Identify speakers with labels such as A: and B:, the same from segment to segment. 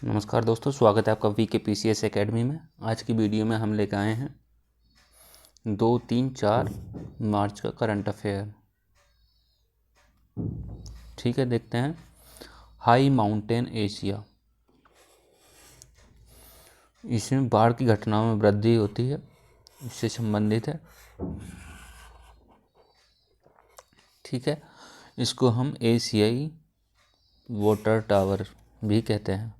A: नमस्कार दोस्तों, स्वागत है आपका वीके पीसीएस एकेडमी में। आज की वीडियो में हम लेकर आए हैं 2, 3, 4 मार्च का करंट अफेयर। ठीक है, देखते हैं। हाई माउंटेन एशिया, इसमें बाढ़ की घटनाओं में वृद्धि होती है, इससे संबंधित है। ठीक है, इसको हम एशियाई वाटर टावर भी कहते हैं।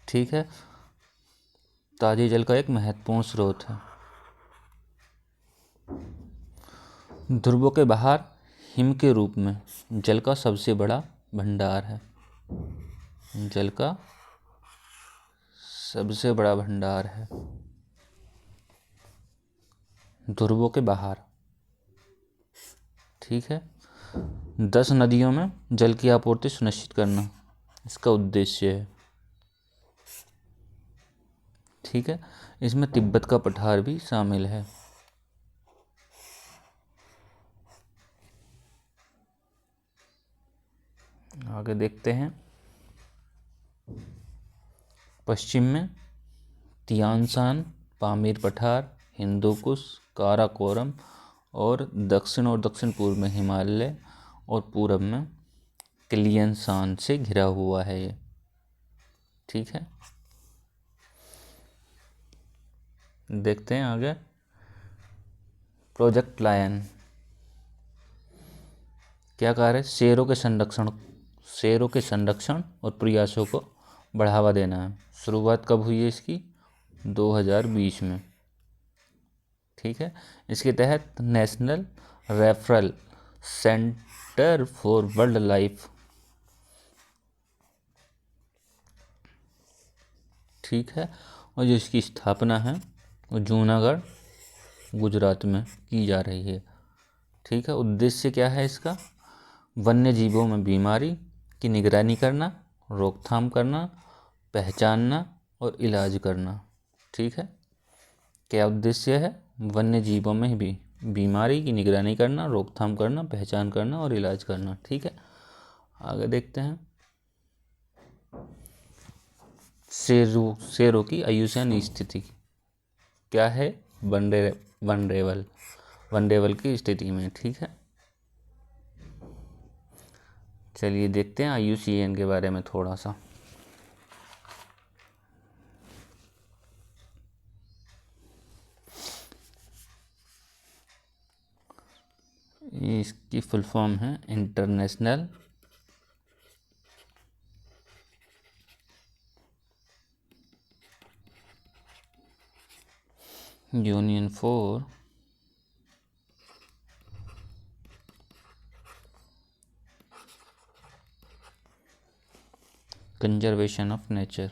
A: ठीक है, ताजे जल का एक महत्वपूर्ण स्रोत है। ध्रुवों के बाहर हिम के रूप में जल का सबसे बड़ा भंडार है। जल का सबसे बड़ा भंडार है ध्रुवों के बाहर। ठीक है, 10 नदियों में जल की आपूर्ति सुनिश्चित करना इसका उद्देश्य है। ठीक है, इसमें तिब्बत का पठार भी शामिल है। आगे देखते हैं। पश्चिम में तियानशान, पामीर पठार, हिंदुकुश, काराकोरम और दक्षिण पूर्व में हिमालय और पूरब में किलियनशान से घिरा हुआ है ये। ठीक है, देखते हैं आगे। प्रोजेक्ट लायन क्या कार्य? शेरों के संरक्षण और प्रयासों को बढ़ावा देना है। शुरुआत कब हुई है इसकी? 2020 में। ठीक है, इसके तहत national referral centre for world life, ठीक है, और जो इसकी स्थापना है वो जूनागढ़ गुजरात में की जा रही है। ठीक है, उद्देश्य क्या है इसका? वन्य जीवों में बीमारी की निगरानी करना, रोकथाम करना, पहचानना और इलाज करना। ठीक है, क्या उद्देश्य है? वन्य जीवों में भी बीमारी की निगरानी करना, रोकथाम करना, पहचान करना और इलाज करना। ठीक है, आगे देखते हैं। शेरों की आयुष्मान स्थिति क्या है? वनडेवल की स्थिति में। ठीक है, चलिए देखते हैं IUCN के बारे में थोड़ा सा। इसकी फुल फॉर्म है international union for conservation of nature.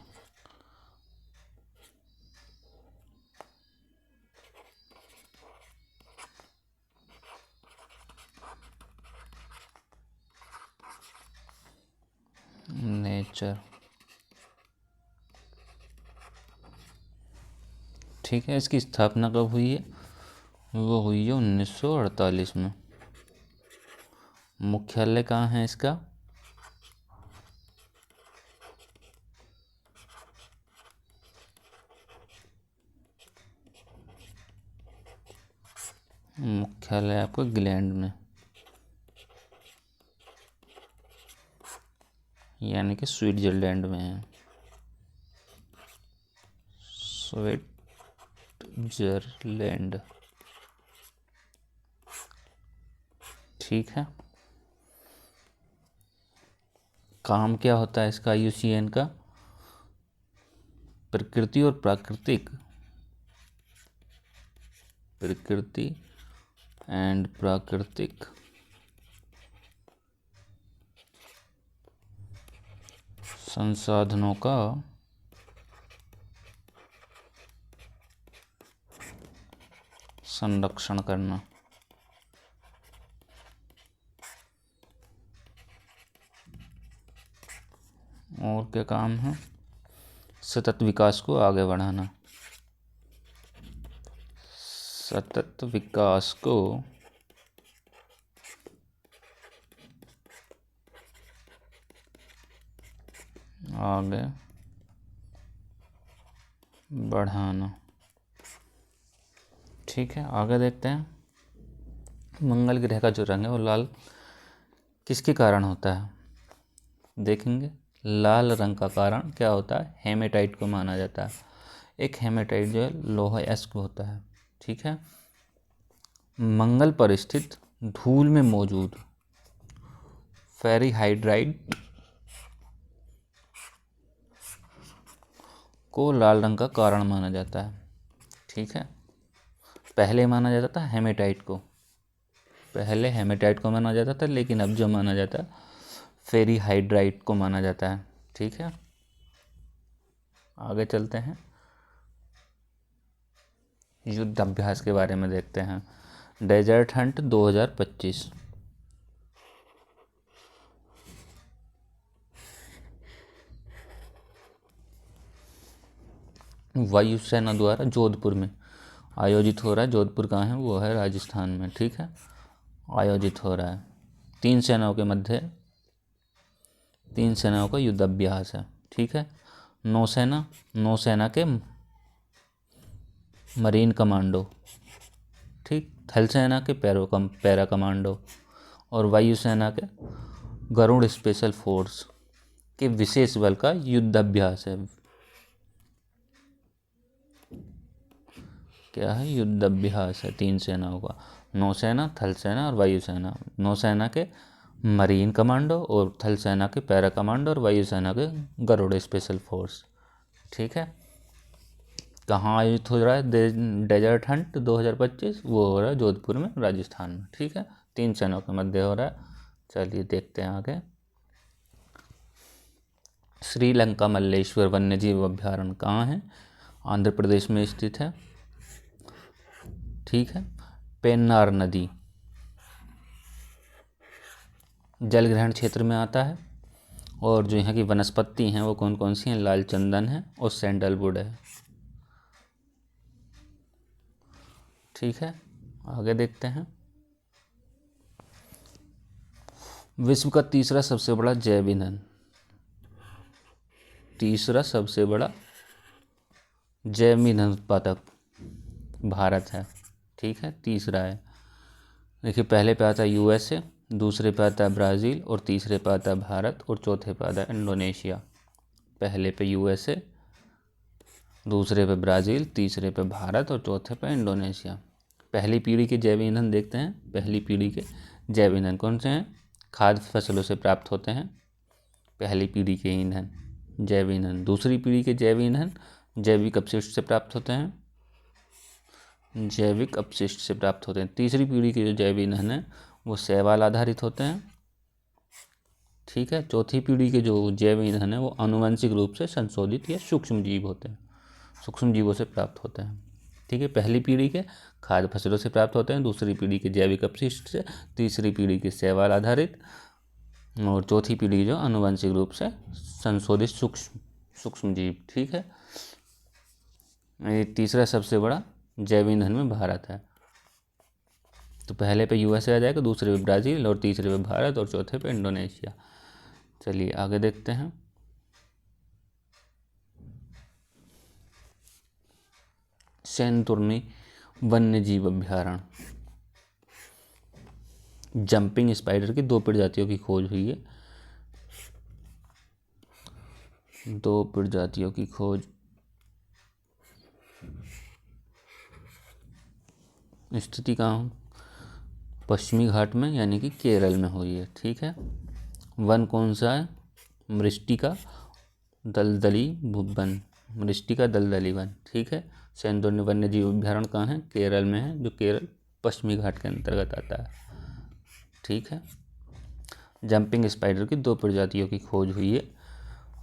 A: ठीक है, इसकी स्थापना कब हुई है? वो हुई है 1948 में। मुख्यालय कहाँ है इसका? मुख्यालय आपको इंग्लैंड में, यानी कि स्विट्जरलैंड में है। स्विट्जरलैंड। ठीक है, काम क्या होता है इसका IUCN का? प्रकृति एंड प्राकृतिक संसाधनों का संरक्षण करना। और क्या काम है? सतत विकास को आगे बढ़ाना। सतत विकास को आगे बढ़ाना। ठीक है, आगे देखते हैं। मंगल ग्रह का जो रंग है वो लाल किसके कारण होता है? देखेंगे लाल रंग का कारण क्या होता है? हेमेटाइट को माना जाता है। एक हेमेटाइट जो है लोहा एस्क होता है। ठीक है, मंगल पर स्थित धूल में मौजूद फेरिहाइड्राइड को लाल रंग का कारण माना जाता है। ठीक है, पहले माना जाता था हेमेटाइट को, पहले हेमेटाइट को माना जाता था, लेकिन अब जो माना जाता है फेरिहाइड्राइट को माना जाता है। ठीक है, आगे चलते हैं, युद्ध अभ्यास के बारे में देखते हैं। Desert hunt 2025। वायुसेना द्वारा जोधपुर में आयोजित हो रहा है। जोधपुर कहाँ है? वो है राजस्थान में। ठीक है, आयोजित हो रहा है। तीन सेनाओं का युद्ध अभ्यास है। ठीक है, नौसेना के मरीन कमांडो, ठीक, थल सेना के पैरा कमांडो और वायुसेना के गरुड़ स्पेशल फोर्स के विशेष बल का युद्ध अभ्यास है। क्या है? युद्ध अभ्यास है तीन सेनाओं का, नौसेना, थल सेना और वायुसेना। नौसेना के मरीन कमांडो और थल सेना के पैरा कमांडो और वायुसेना के गरुड़ स्पेशल फोर्स। ठीक है, कहाँ आयोजित हो रहा है डेजर्ट हंट 2025? वो हो रहा है जोधपुर में, राजस्थान में। ठीक है, तीन सेनाओं के मध्य हो रहा है। चलिए देखते हैं आगे। श्रीलंका मल्लेश्वर वन्यजीव अभ्यारण्य कहाँ है? आंध्र प्रदेश में स्थित है। ठीक है, पेन्नार नदी जल ग्रहण क्षेत्र में आता है। और जो यहाँ की वनस्पति हैं वो कौन कौन सी हैं? लाल चंदन है और सैंडलवुड है। ठीक है, आगे देखते हैं। विश्व का तीसरा सबसे बड़ा जैव ईंधन, तीसरा सबसे बड़ा जैव ईंधन उत्पादक भारत है। ठीक है, तीसरा है। देखिए, पहले पे आता है यूएसए, दूसरे पे आता है ब्राज़ील और तीसरे पे आता है भारत और चौथे पे आता है इंडोनेशिया। पहले पे यूएसए, दूसरे पे ब्राज़ील, तीसरे पे भारत और चौथे पे इंडोनेशिया। पहली पीढ़ी के जैव ईंधन देखते हैं। पहली पीढ़ी के जैव ईंधन कौन से हैं? खाद्य फसलों से प्राप्त होते हैं पहली पीढ़ी के ईंधन, जैव ईंधन। दूसरी पीढ़ी के जैव ईंधन जैविक अपशिष्ट से प्राप्त होते हैं, जैविक अपशिष्ट से प्राप्त होते हैं। तीसरी पीढ़ी के जो जैव ईंधन है वो शैवाल आधारित होते हैं। ठीक है, चौथी पीढ़ी के जो जैव ईंधन है वो आनुवंशिक रूप से संशोधित या सूक्ष्म जीव होते हैं, सूक्ष्म जीवों से प्राप्त होते हैं। ठीक है, पहली पीढ़ी के खाद्य फसलों से प्राप्त होते हैं, दूसरी पीढ़ी के जैविक अपशिष्ट से, तीसरी पीढ़ी के शैवाल आधारित और चौथी पीढ़ी जो आनुवंशिक रूप से संशोधित सूक्ष्म जीव। ठीक है, ये तीसरा सबसे बड़ा जैव ईंधन में भारत है। तो पहले पे यूएसए आ जाएगा, दूसरे पे ब्राज़ील और तीसरे पे भारत और चौथे पे इंडोनेशिया। चलिए आगे देखते हैं। सैंतुरनी वन्य जीव अभ्यारण्य, जंपिंग स्पाइडर की 2 प्रजातियों की खोज हुई है। 2 प्रजातियों की खोज स्थिति कहाँ? पश्चिमी घाट में यानी कि केरल में हुई है। ठीक है, वन कौन सा है? मृष्टिका दलदली वन, मृष्टिका दलदली वन। ठीक है, सैंतुरनी वन्य जीव अभ्यारण्य कहाँ है? केरल में है, जो केरल पश्चिमी घाट के अंतर्गत आता है। ठीक है, जंपिंग स्पाइडर की 2 प्रजातियों की खोज हुई है।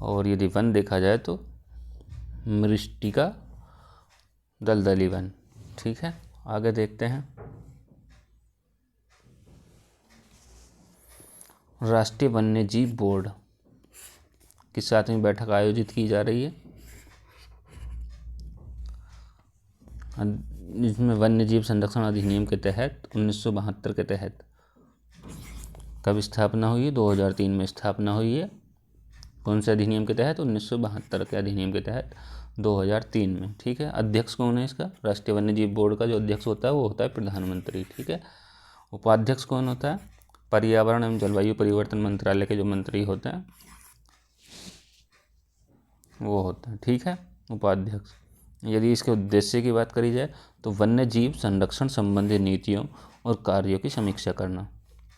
A: और यदि वन देखा जाए तो मृष्टिका दलदली वन। ठीक है, आगे देखते हैं। राष्ट्रीय वन्य जीव बोर्ड की 7वीं बैठक आयोजित की जा रही है, जिसमें वन्य जीव संरक्षण अधिनियम के तहत 1972 के तहत कब स्थापना हुई है? 2003 में स्थापना हुई है। कौन से अधिनियम के तहत? 1972 के अधिनियम के तहत 2003 में। ठीक है। अध्यक्ष कौन है इसका? राष्ट्रीय वन्य जीव बोर्ड का जो अध्यक्ष होता है वो होता है प्रधानमंत्री। ठीक है। उपाध्यक्ष कौन होता है? पर्यावरण एवं जलवायु परिवर्तन मंत्रालय के जो मंत्री होते हैं वो होता है। ठीक है, उपाध्यक्ष। यदि इसके उद्देश्य की बात करी जाए तो वन्य जीव संरक्षण संबंधी नीतियों और कार्यों की समीक्षा करना।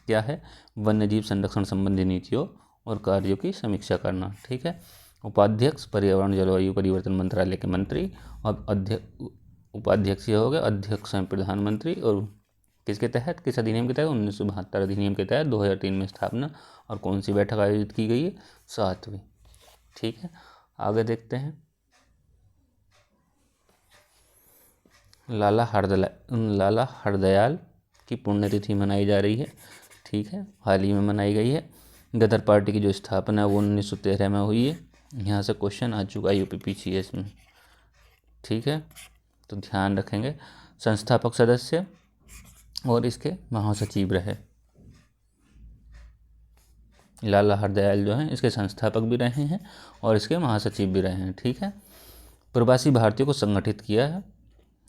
A: क्या है? वन्य जीव संरक्षण संबंधी नीतियों और कार्यों की समीक्षा करना। ठीक है। उपाध्यक्ष पर्यावरण जलवायु परिवर्तन मंत्रालय के मंत्री, और उपाध्यक्ष ये हो गए, अध्यक्ष हैं प्रधानमंत्री। और किसके तहत, किस अधिनियम के तहत? 1972 अधिनियम के तहत 2003 में स्थापना। और कौन सी बैठक आयोजित की गई है? 7वीं। ठीक है। आगे देखते हैं। लाला हरदयाल की पुण्यतिथि मनाई जा रही है। ठीक है, हाल ही में मनाई गई है। गदर पार्टी की जो स्थापना है वो 1913 में हुई है। यहाँ से क्वेश्चन आ चुका है UPPCS में। ठीक है, तो ध्यान रखेंगे। संस्थापक सदस्य और इसके महासचिव रहे। लाला हरदयाल जो हैं इसके संस्थापक भी रहे हैं और इसके महासचिव भी रहे हैं। ठीक है। प्रवासी भारतीयों को संगठित किया है।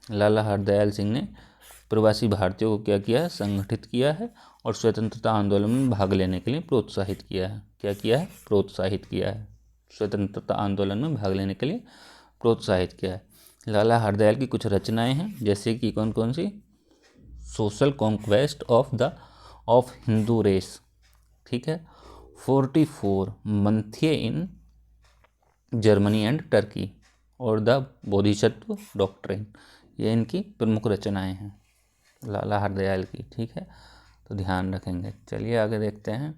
A: लाला हरदयाल सिंह ने प्रवासी भारतीयों को क्या किया है? संगठित किया है और स्वतंत्रता आंदोलन में भाग लेने के लिए प्रोत्साहित किया है। क्या किया है? प्रोत्साहित किया है। स्वतंत्रता आंदोलन में भाग लेने के लिए प्रोत्साहित किया है। लाला हरदयाल की कुछ रचनाएं हैं, जैसे कि कौन कौन सी? Social conquest of Hindu race. ठीक है। 44 मंथ्ये इन जर्मनी एंड टर्की और द बोधिसत्व डॉक्ट्रिन। ये इनकी प्रमुख रचनाएं हैं लाला हरदयाल की। ठीक है, तो ध्यान रखेंगे। चलिए आगे देखते हैं।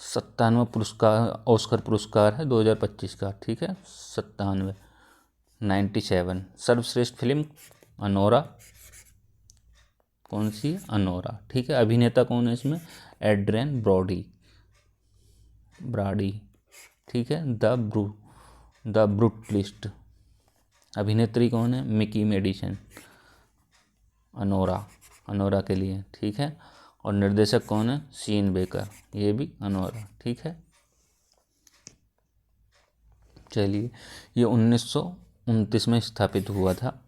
A: 97वां पुरस्कार, ऑस्कर पुरस्कार है 2025 का। ठीक है, 97। सर्वश्रेष्ठ फिल्म अनोरा। कौन सी? अनोरा। ठीक है। अभिनेता कौन है इसमें? Adrien Brody. ठीक है। The Brutalist. अभिनेत्री कौन है? Mickey medicine. अनोरा के लिए। ठीक है। और निर्देशक कौन है? Sean Baker. ये भी अनोरा। ठीक है। चलिए, ये 1929 में स्थापित हुआ था।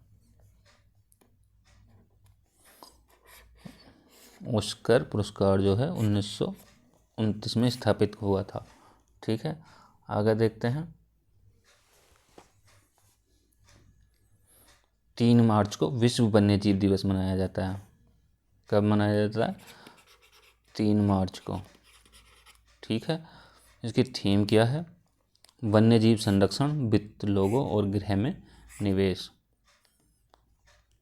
A: ऑस्कर पुरस्कार जो है 1929 में स्थापित हुआ था। ठीक है। आगे देखते हैं। 3 मार्च को विश्व वन्यजीव दिवस मनाया जाता है। कब मनाया जाता है? 3 मार्च को। ठीक है। इसकी थीम क्या है? वन्यजीव संरक्षण, वित्त, लोगों और गृह में निवेश।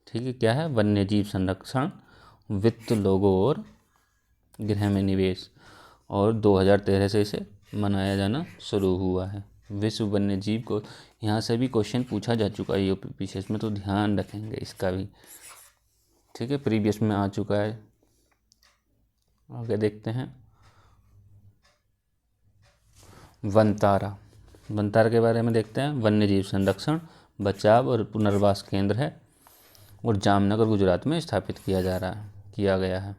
A: ठीक है। क्या है? वन्यजीव संरक्षण, वित्त, लोगों और गृह में निवेश। और 2013 से इसे मनाया जाना शुरू हुआ है, विश्व वन्यजीव को। यहाँ से भी क्वेश्चन पूछा जा चुका है UPPCS में, तो ध्यान रखेंगे इसका भी। ठीक है, प्रीवियस में आ चुका है। आगे देखते हैं। वनतारा के बारे में देखते हैं। वन्यजीव संरक्षण, बचाव और पुनर्वास केंद्र है और जामनगर गुजरात में स्थापित किया गया है।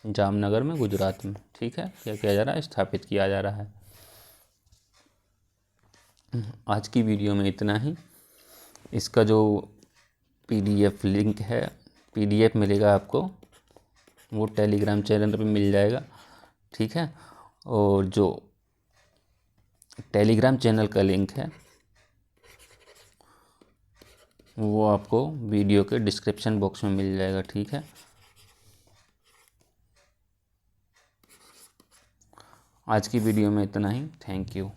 A: जामनगर में, गुजरात में। ठीक है। क्या किया जा रहा है? स्थापित किया जा रहा है। आज की वीडियो में इतना ही। इसका जो PDF लिंक है, PDF मिलेगा आपको, वो टेलीग्राम चैनल पे मिल जाएगा। ठीक है। और जो टेलीग्राम चैनल का लिंक है वो आपको वीडियो के डिस्क्रिप्शन बॉक्स में मिल जाएगा। ठीक है। आज की वीडियो में इतना ही। Thank you.